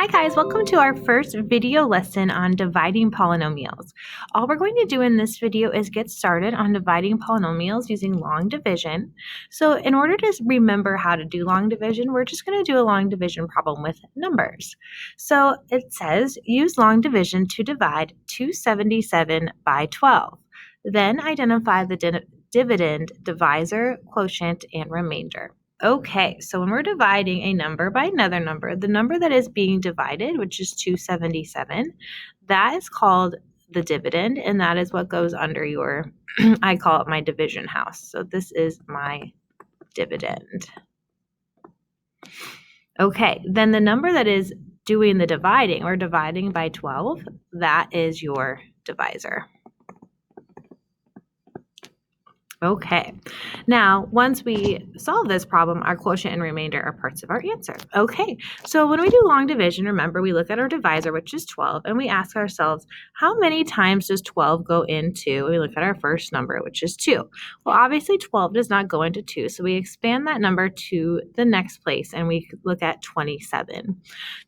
Hi guys, welcome to our first video lesson on dividing polynomials. All we're going to do in this video is get started on dividing polynomials using long division. So in order to remember how to do long division, we're just going to do a long division problem with numbers. So it says, use long division to divide 277 by 12. Then identify the dividend, divisor, quotient, and remainder. Okay, so when we're dividing a number by another number, the number that is being divided, which is 277, that is called the dividend, and that is what goes under your, I call it my division house. So this is my dividend. Okay, then the number that is doing the dividing, or dividing by 12, that is your divisor. Okay, now once we solve this problem, our quotient and remainder are parts of our answer. Okay, so when we do long division, remember we look at our divisor, which is 12, and we ask ourselves, how many times does 12 go into? We look at our first number, which is 2. Well, obviously 12 does not go into 2, so we expand that number to the next place, and we look at 27.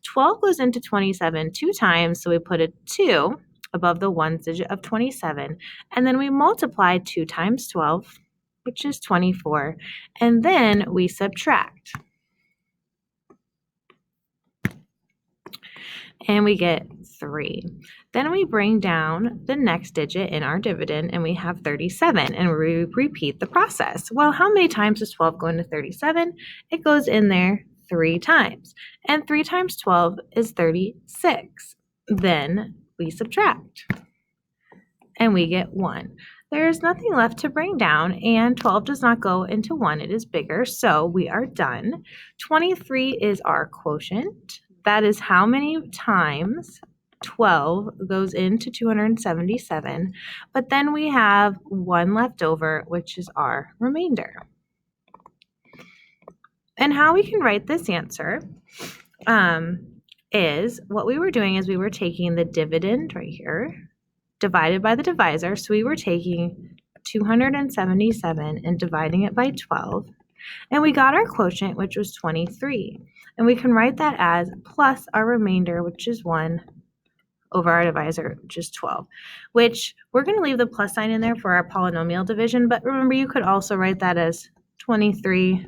12 goes into 27 2 times, so we put a 2 above the ones digit of 27, and then we multiply 2 times 12, which is 24, and then we subtract. And we get 3. Then we bring down the next digit in our dividend, and we have 37, and we repeat the process. Well, how many times does 12 go into 37? It goes in there 3 times, and 3 times 12 is 36. Then we subtract, and we get 1. There is nothing left to bring down, and 12 does not go into 1. It is bigger, so we are done. 23 is our quotient. That is how many times 12 goes into 277, but then we have 1 left over, which is our remainder. And how we can write this answer is what we were doing is we were taking the dividend right here divided by the divisor. So we were taking 277 and dividing it by 12, and we got our quotient, which was 23, and we can write that as plus our remainder, which is 1 over our divisor, which is 12, which we're going to leave the plus sign in there for our polynomial division, but remember you could also write that as 23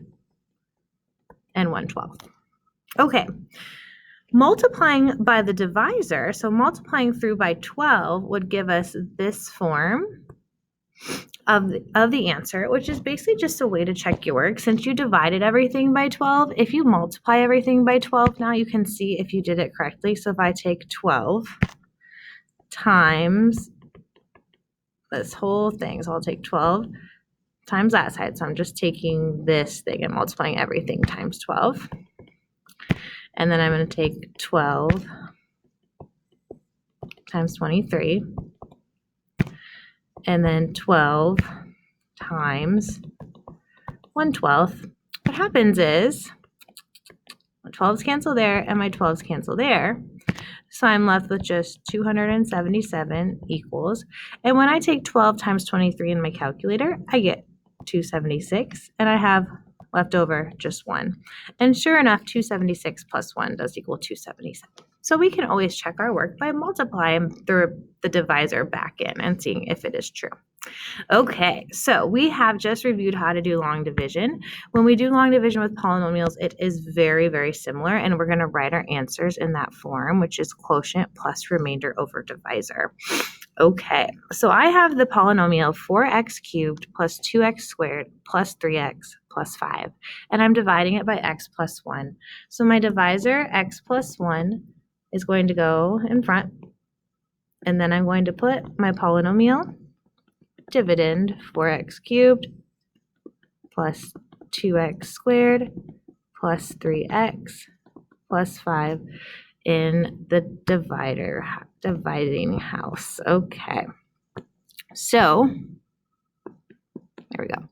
and 1/12. Okay. Multiplying by the divisor, so multiplying through by 12 would give us this form of the answer, which is basically just a way to check your work. Since you divided everything by 12, if you multiply everything by 12, now you can see if you did it correctly. So if I take 12 times this whole thing, so I'll take 12 times that side. So I'm just taking this thing and multiplying everything times 12. And then I'm going to take 12 times 23, and then 12 times 1/12. What happens is my 12s cancel there, and my 12s cancel there. So I'm left with just 277 equals. And when I take 12 times 23 in my calculator, I get 276, and I have left over just 1. And sure enough, 276 plus 1 does equal 277. So we can always check our work by multiplying through the divisor back in and seeing if it is true. Okay, so we have just reviewed how to do long division. When we do long division with polynomials, it is very, very similar, and we're going to write our answers in that form, which is quotient plus remainder over divisor. Okay, so I have the polynomial 4x cubed plus 2x squared plus 3x plus 5, and I'm dividing it by x plus 1. So my divisor, x plus 1, is going to go in front, and then I'm going to put my polynomial dividend, 4x cubed plus 2x squared plus 3x plus 5 in the dividing house. Okay, so there we go.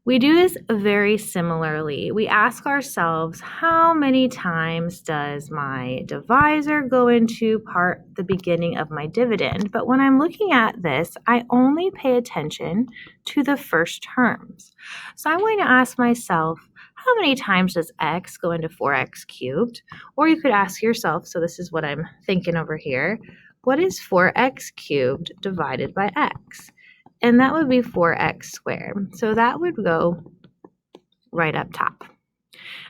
We do this very similarly. We ask ourselves, how many times does my divisor go into the beginning of my dividend? But when I'm looking at this, I only pay attention to the first terms. So I'm going to ask myself, how how many times does x go into 4x cubed? Or you could ask yourself, so this is what I'm thinking over here, what is 4x cubed divided by x? And that would be 4x squared. So that would go right up top.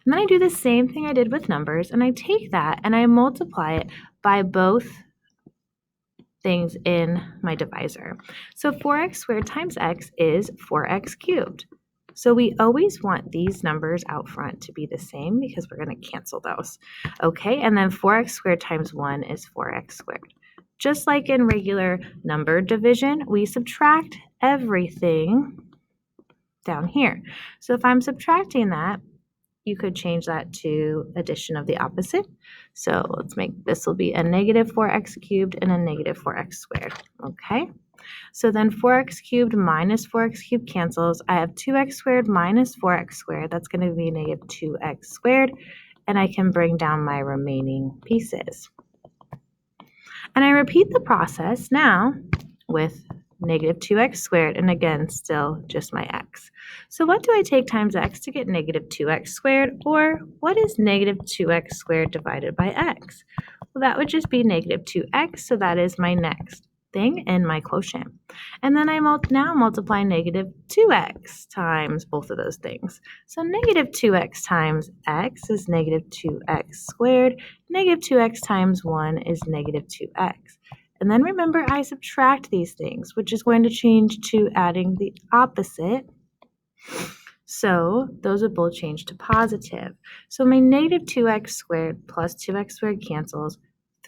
And then I do the same thing I did with numbers, and I take that and I multiply it by both things in my divisor. So 4x squared times x is 4x cubed. So we always want these numbers out front to be the same because we're going to cancel those. Okay, and then 4x squared times 1 is 4x squared. Just like in regular number division, we subtract everything down here. So if I'm subtracting that, you could change that to addition of the opposite. So let's make this will be a negative 4x cubed and a negative 4x squared. Okay, so then 4x cubed minus 4x cubed cancels. I have 2x squared minus 4x squared. That's going to be negative 2x squared. And I can bring down my remaining pieces. And I repeat the process now with negative 2x squared, and again, still just my x. So what do I take times x to get negative 2x squared, or what is negative 2x squared divided by x? Well, that would just be negative 2x, so that is my next thing in my quotient. And then I now multiply negative 2x times both of those things. So negative 2x times x is negative 2x squared. Negative 2x times 1 is negative 2x. And then remember, I subtract these things, which is going to change to adding the opposite. So those would both change to positive. So my negative 2x squared plus 2x squared cancels.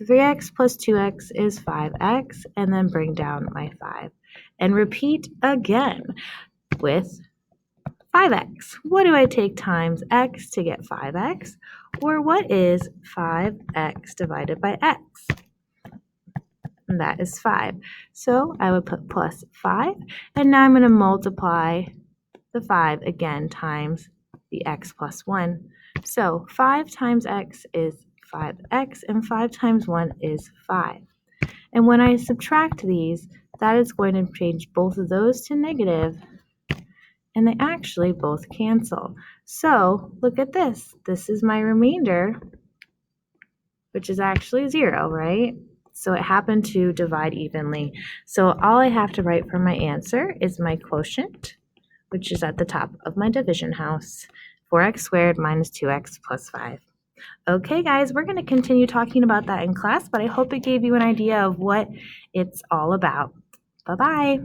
3x plus 2x is 5x, and then bring down my 5. And repeat again with 5x. What do I take times x to get 5x? Or what is 5x divided by x? And that is 5. So I would put plus 5, and now I'm going to multiply the 5 again times the x plus 1. So 5 times x is 5x, and 5 times 1 is 5. And when I subtract these, that is going to change both of those to negative, and they actually both cancel. So look at this. This is my remainder, which is actually 0, right? So it happened to divide evenly. So all I have to write for my answer is my quotient, which is at the top of my division house, 4x squared minus 2x plus 5. Okay, guys, we're going to continue talking about that in class, but I hope it gave you an idea of what it's all about. Bye-bye.